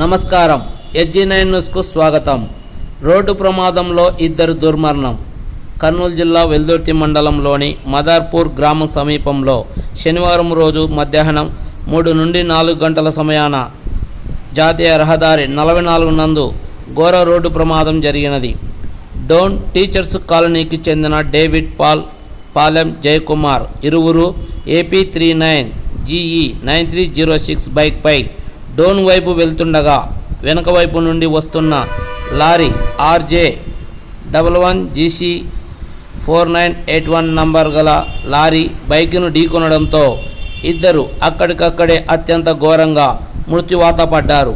నమస్కారం. SG9 న్యూస్కు స్వాగతం. రోడ్డు ప్రమాదంలో ఇద్దరు దుర్మరణం. కర్నూలు జిల్లా వెల్దుర్తి మండలంలోని మదార్పూర్ గ్రామం సమీపంలో శనివారం రోజు మధ్యాహ్నం 3 నుండి 4 గంటల సమయాన జాతీయ రహదారి 44 నందు ఘోర రోడ్డు ప్రమాదం జరిగినది. డోన్ టీచర్స్ కాలనీకి చెందిన డేవిడ్ పాలెం జయకుమార్ ఇరువురు AP39 GE 9306 బైక్పై డోన్ వైపు వెళ్తుండగా వెనుక వైపు నుండి వస్తున్న లారీ RJ 11 GC 4981 నంబర్ గల లారీ బైక్ను ఢీకొనడంతో ఇద్దరు అక్కడికక్కడే అత్యంత ఘోరంగా మృత్యువాత పడ్డారు.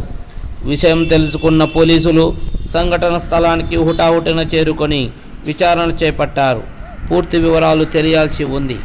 విషయం తెలుసుకున్న పోలీసులు సంఘటన స్థలానికి హుటాహుటిన చేరుకొని విచారణ చేపట్టారు. పూర్తి వివరాలు తెలియాల్సి ఉంది.